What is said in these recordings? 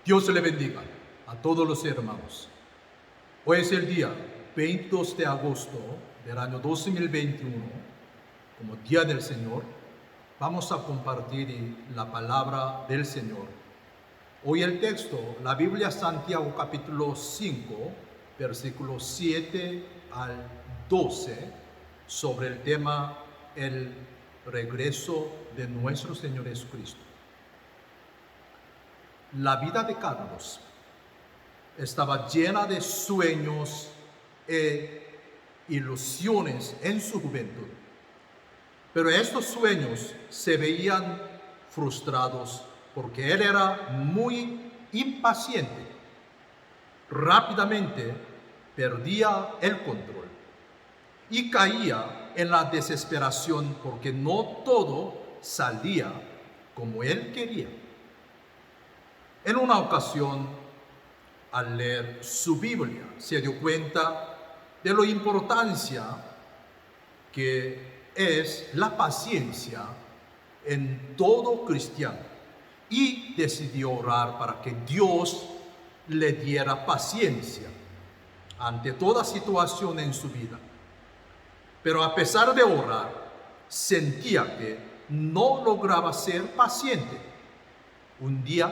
Dios le bendiga a todos los hermanos. Hoy es el día 22 de agosto del año 2021, como Día del Señor. Vamos a compartir la palabra del Señor. Hoy el texto, la Biblia Santiago capítulo 5, versículos 7 al 12, sobre el tema el regreso de nuestro Señor Jesucristo. La vida de Carlos estaba llena de sueños e ilusiones en su juventud, pero estos sueños se veían frustrados porque él era muy impaciente. Rápidamente perdía el control y caía en la desesperación porque no todo salía como él quería. En una ocasión, al leer su Biblia, se dio cuenta de la importancia que es la paciencia en todo cristiano y decidió orar para que Dios le diera paciencia ante toda situación en su vida. Pero a pesar de orar, sentía que no lograba ser paciente. Un día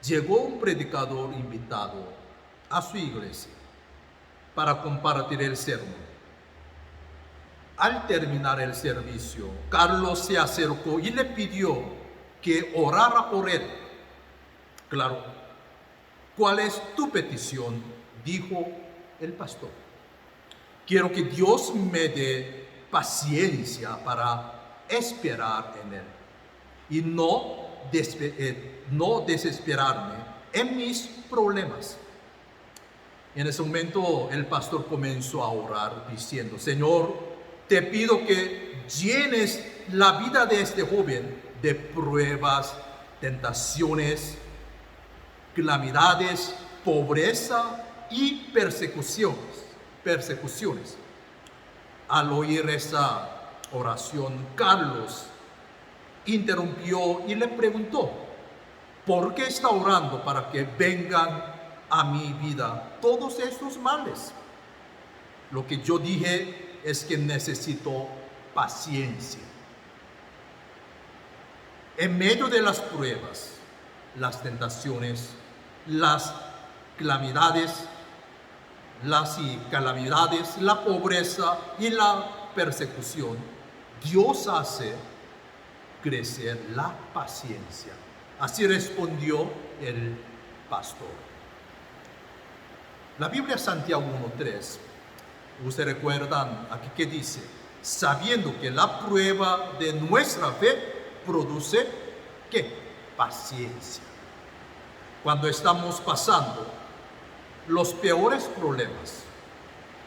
llegó un predicador invitado a su iglesia para compartir el sermón. Al terminar el servicio, Carlos se acercó y le pidió que orara por él. Claro, ¿cuál es tu petición?, dijo el pastor. Quiero que Dios me dé paciencia para esperar en él y no desesperarme en mis problemas. En ese momento el pastor comenzó a orar diciendo: Señor, te pido que llenes la vida de este joven de pruebas, tentaciones, calamidades, pobreza y persecuciones. Al oír esa oración, Carlos interrumpió y le preguntó: ¿por qué está orando para que vengan a mi vida todos estos males? Lo que yo dije es que necesito paciencia. En medio de las pruebas, las tentaciones, las calamidades, la pobreza y la persecución, Dios hace crecer la paciencia. Así respondió el pastor. La Biblia Santiago 1:3, ustedes recuerdan aquí que dice: sabiendo que la prueba de nuestra fe produce ¿qué? Paciencia. Cuando estamos pasando los peores problemas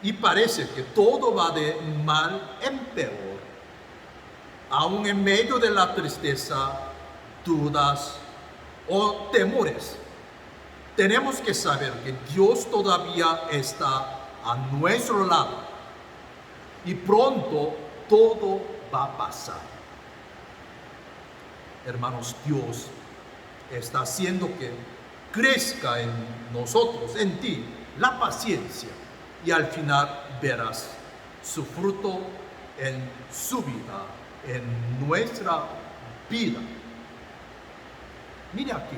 y parece que todo va de mal en peor, aún en medio de la tristeza, dudas o temores, tenemos que saber que Dios todavía está a nuestro lado y pronto todo va a pasar. Hermanos, Dios está haciendo que crezca en nosotros, en ti, la paciencia, y al final verás su fruto en su vida, en nuestra vida. Mira aquí,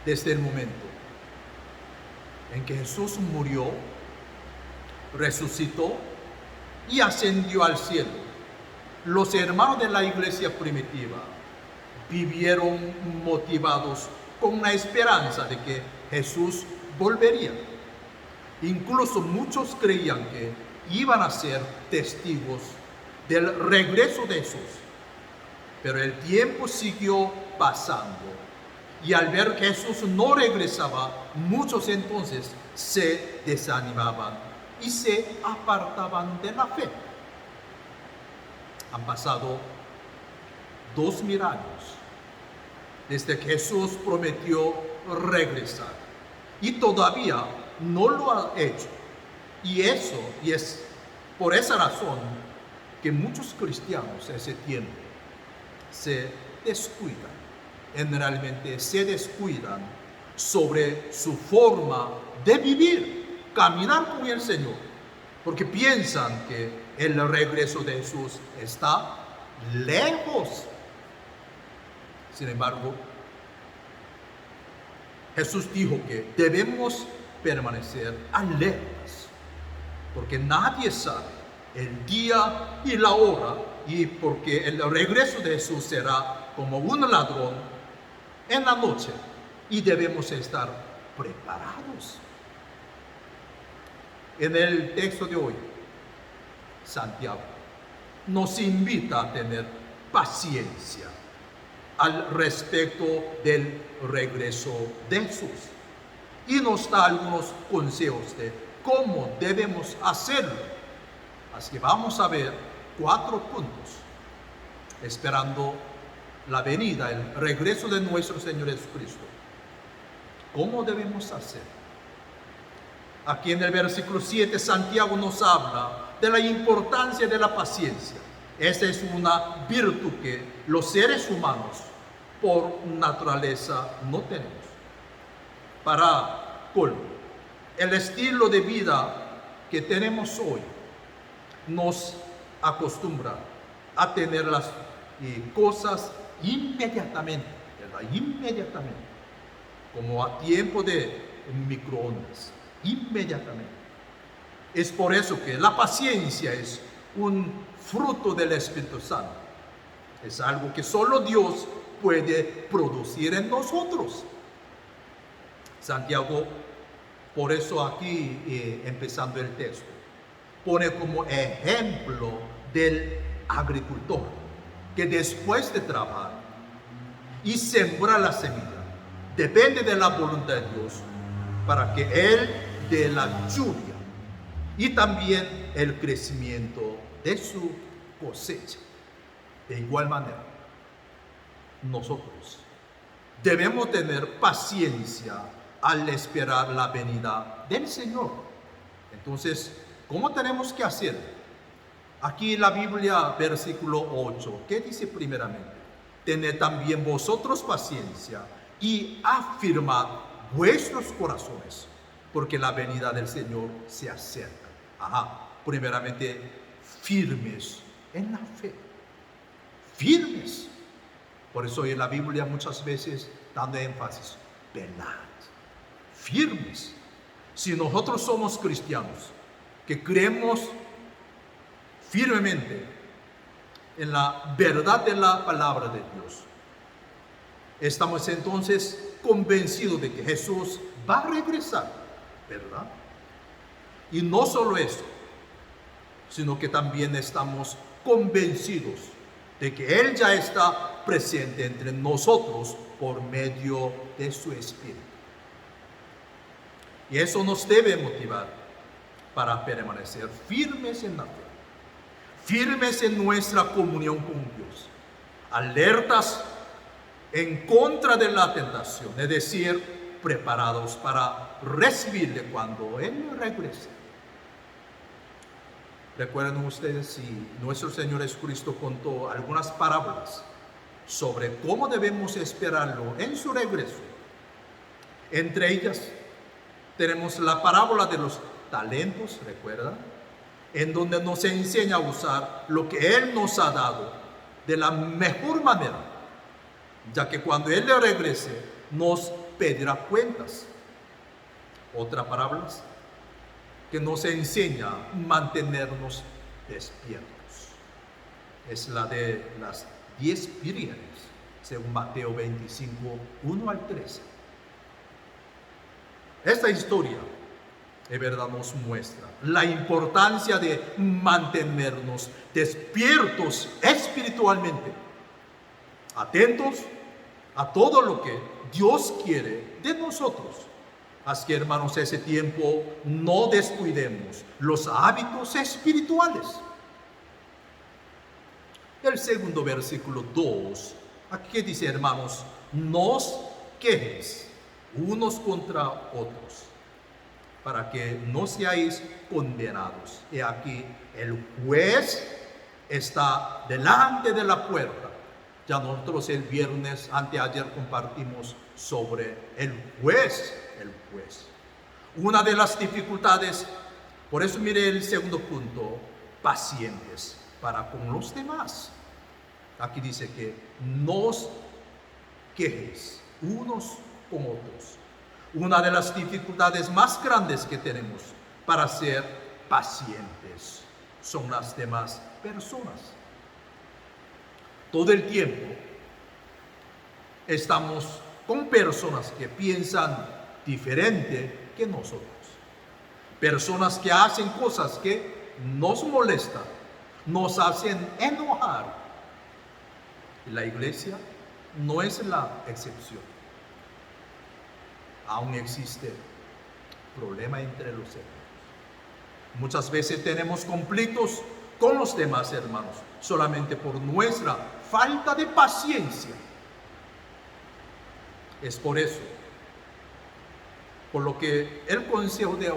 desde el momento en que Jesús murió, resucitó y ascendió al cielo, los hermanos de la iglesia primitiva vivieron motivados con la esperanza de que Jesús volvería. Incluso muchos creían que iban a ser testigos del regreso de Jesús. Pero el tiempo siguió pasando y al ver que Jesús no regresaba, muchos entonces se desanimaban y se apartaban de la fe. Han pasado 2000 años desde que Jesús prometió regresar y todavía no lo ha hecho. Y es por esa razón que muchos cristianos ese tiempo se descuidan generalmente se descuidan sobre su forma de vivir, caminar con el Señor, porque piensan que el regreso de Jesús está lejos. Sin embargo, Jesús dijo que debemos permanecer alertas, porque nadie sabe el día y la hora, y porque el regreso de Jesús será como un ladrón en la noche, y debemos estar preparados. En el texto de hoy, Santiago nos invita a tener paciencia al respecto del regreso de Jesús y nos da algunos consejos de cómo debemos hacerlo. Así que vamos a ver 4 puntos esperando la venida, el regreso de nuestro Señor Jesucristo. ¿Cómo debemos hacer? Aquí en el versículo 7 Santiago nos habla de la importancia de la paciencia. Esta es una virtud que los seres humanos por naturaleza no tenemos. Para colmo, el estilo de vida que tenemos hoy nos acostumbra a tener las cosas inmediatamente, ¿verdad? Inmediatamente, como a tiempo de microondas, inmediatamente. Es por eso que la paciencia es un fruto del Espíritu Santo. Es algo que solo Dios puede producir en nosotros. Santiago, por eso aquí, empezando el texto, pone como ejemplo del agricultor que después de trabajar y sembrar la semilla, depende de la voluntad de Dios para que Él dé la lluvia y también el crecimiento de su cosecha. De igual manera, nosotros debemos tener paciencia al esperar la venida del Señor. Entonces, ¿cómo tenemos que hacer? Aquí la Biblia, versículo 8, ¿qué dice primeramente? Tened también vosotros paciencia y afirmad vuestros corazones, porque la venida del Señor se acerca. Primeramente, firmes en la fe. Firmes. Por eso en la Biblia muchas veces dando énfasis, velad. Firmes. Si nosotros somos cristianos, que creemos firmemente en la verdad de la palabra de Dios, estamos entonces convencidos de que Jesús va a regresar, ¿verdad? Y no solo eso, sino que también estamos convencidos de que Él ya está presente entre nosotros por medio de su Espíritu. Y eso nos debe motivar para permanecer firmes en la fe, firmes en nuestra comunión con Dios, alertas en contra de la tentación, es decir, preparados para recibirle cuando Él regrese. Recuerden ustedes, si nuestro Señor Jesucristo contó algunas parábolas sobre cómo debemos esperarlo en su regreso. Entre ellas tenemos la parábola de los talentos, ¿recuerdan? En donde nos enseña a usar lo que Él nos ha dado de la mejor manera, ya que cuando Él le regrese nos pedirá cuentas. Otra parábola que nos enseña a mantenernos despiertos es la de las 10 vírgenes, según Mateo 25, 1 al 13. Esta historia de verdad nos muestra la importancia de mantenernos despiertos espiritualmente, atentos a todo lo que Dios quiere de nosotros. Así que, hermanos, ese tiempo no descuidemos los hábitos espirituales. El segundo versículo 2, aquí dice, hermanos, no os quejes unos contra otros, para que no seáis condenados. Y aquí el juez está delante de la puerta Ya nosotros el viernes, anteayer, compartimos sobre el juez. Una de las dificultades, por eso mire el segundo punto, pacientes para con los demás. Aquí dice que no os quejes unos con otros. Una de las dificultades más grandes que tenemos para ser pacientes son las demás personas. Todo el tiempo estamos con personas que piensan diferente que nosotros. Personas que hacen cosas que nos molestan, nos hacen enojar. Y la iglesia no es la excepción. Aún existe problema entre los hermanos. Muchas veces tenemos conflictos con los demás hermanos solamente por nuestra falta de paciencia. Es por eso, por lo que el consejo de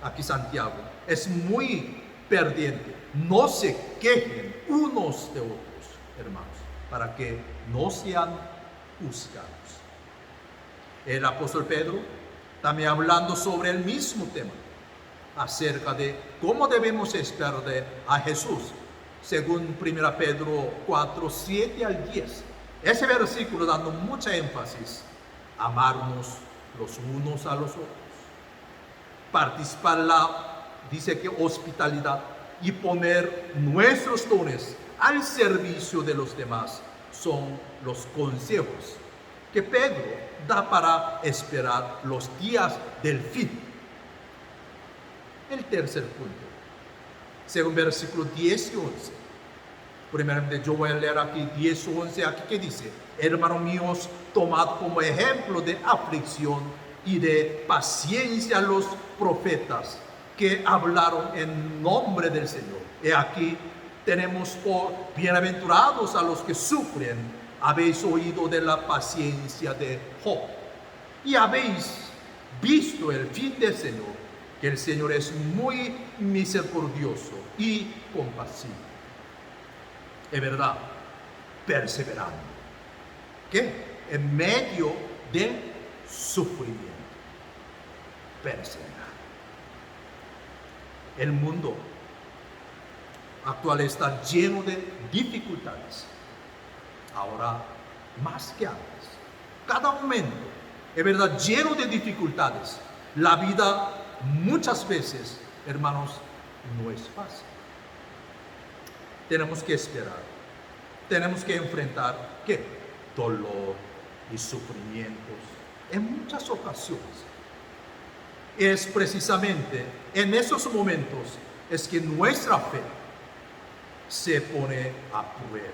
aquí Santiago es muy perdiente. No se quejen unos de otros, hermanos, para que no sean juzgados. El apóstol Pedro también hablando sobre el mismo tema, acerca de cómo debemos esperar a Jesús, según 1 Pedro 4, 7 al 10. Ese versículo dando mucha énfasis, amarnos los unos a los otros, participar dice que hospitalidad y poner nuestros dones al servicio de los demás son los consejos que Pedro da para esperar los días del fin. El tercer punto, según versículos 10 y 11. Primeramente yo voy a leer aquí 10 y 11, aquí que dice: hermanos míos, tomad como ejemplo de aflicción y de paciencia los profetas que hablaron en nombre del Señor. Y aquí tenemos por bienaventurados a los que sufren. Habéis oído de la paciencia de Job y habéis visto el fin del Señor, que el Señor es muy misericordioso y compasivo. Es verdad, perseverando. ¿Qué? En medio del sufrimiento. Perseverar. El mundo actual está lleno de dificultades. Ahora más que antes. Cada momento, es verdad, lleno de dificultades. La vida muchas veces, hermanos, no es fácil. Tenemos que esperar. Tenemos que enfrentar, ¿qué? Dolor y sufrimientos en muchas ocasiones. Es precisamente en esos momentos es que nuestra fe se pone a prueba.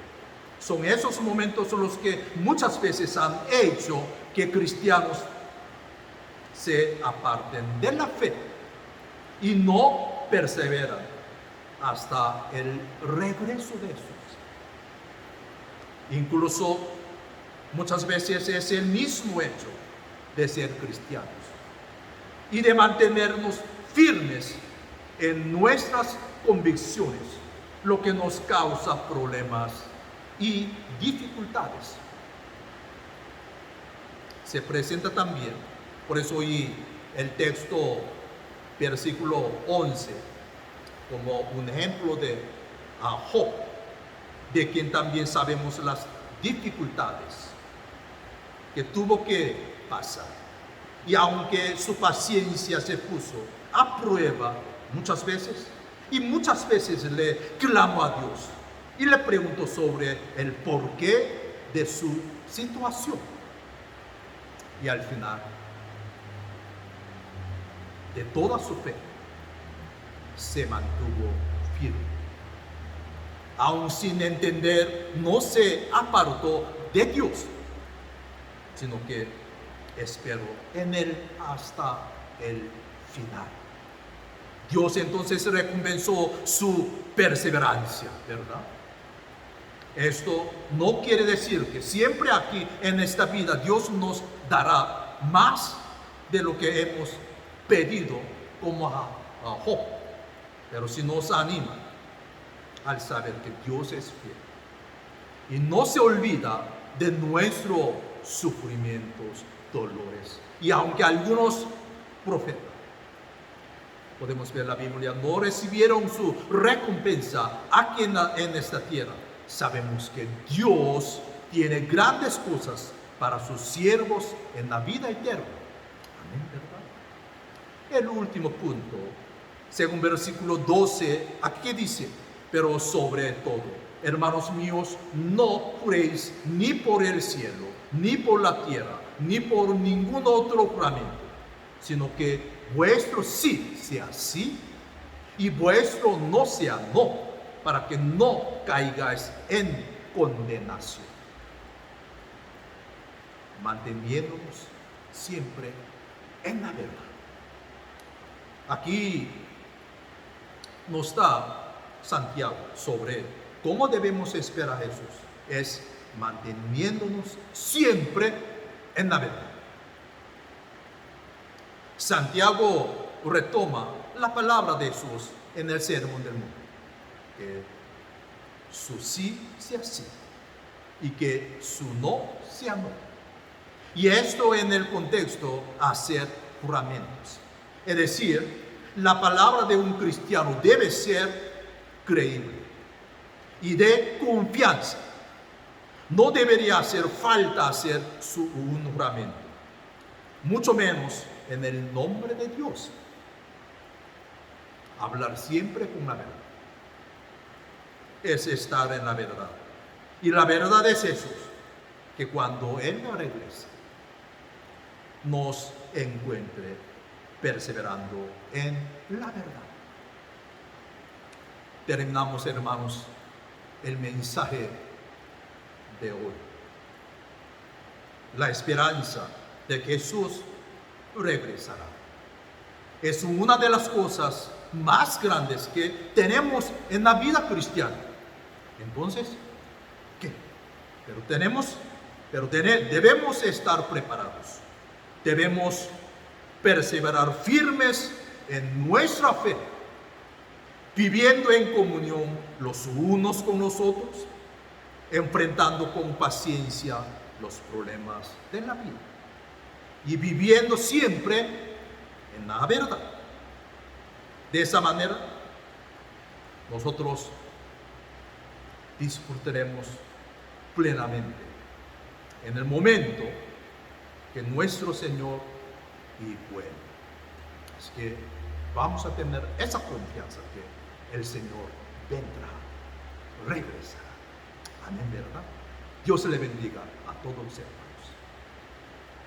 Son esos momentos los que muchas veces han hecho que cristianos se aparten de la fe y no perseveran hasta el regreso de Jesús. Incluso muchas veces es el mismo hecho de ser cristianos y de mantenernos firmes en nuestras convicciones, lo que nos causa problemas y dificultades. Se presenta también, por eso hoy el texto, versículo 11, como un ejemplo de Job, de quien también sabemos las dificultades que tuvo que pasar. Y aunque su paciencia se puso a prueba muchas veces, y muchas veces le clamó a Dios y le preguntó sobre el porqué de su situación. Y al final, de toda su fe, se mantuvo firme. Aún sin entender, no se apartó de Dios, sino que esperó en Él hasta el final. Dios entonces recompensó su perseverancia, ¿verdad? Esto no quiere decir que siempre aquí en esta vida Dios nos dará más de lo que hemos pedido como a Job. Pero si nos anima al saber que Dios es fiel y no se olvida de nuestros sufrimientos, dolores. Y aunque algunos profetas, podemos ver la Biblia, no recibieron su recompensa aquí en esta tierra, sabemos que Dios tiene grandes cosas para sus siervos en la vida eterna. Amén, ¿verdad? El último punto, según versículo 12, aquí dice: pero sobre todo, hermanos míos, no juréis ni por el cielo, ni por la tierra, ni por ningún otro juramento, sino que vuestro sí sea sí y vuestro no sea no, para que no caigáis en condenación. Manteniéndonos siempre en la verdad. Aquí nos da Santiago sobre cómo debemos esperar a Jesús. Es manteniéndonos siempre en la verdad. Santiago retoma la palabra de Jesús en el Sermón del Monte, que su sí sea sí y que su no sea no. Y esto en el contexto hacer juramentos. Es decir, la palabra de un cristiano debe ser creíble y de confianza. No debería hacer falta hacer un juramento, mucho menos en el nombre de Dios. Hablar siempre con la verdad es estar en la verdad. Y la verdad es Jesús, que cuando Él regrese, nos encuentre perseverando en la verdad. Terminamos, hermanos, el mensaje de hoy. La esperanza de que Jesús regresará es una de las cosas más grandes que tenemos en la vida cristiana. Entonces, ¿qué? Debemos estar preparados. Debemos perseverar firmes en nuestra fe, viviendo en comunión los unos con los otros, enfrentando con paciencia los problemas de la vida y viviendo siempre en la verdad. De esa manera, nosotros disfrutaremos plenamente en el momento que nuestro Señor y bueno. Así que vamos a tener esa confianza que el Señor vendrá, regresará. Amén, ¿verdad? Dios le bendiga a todos los hermanos.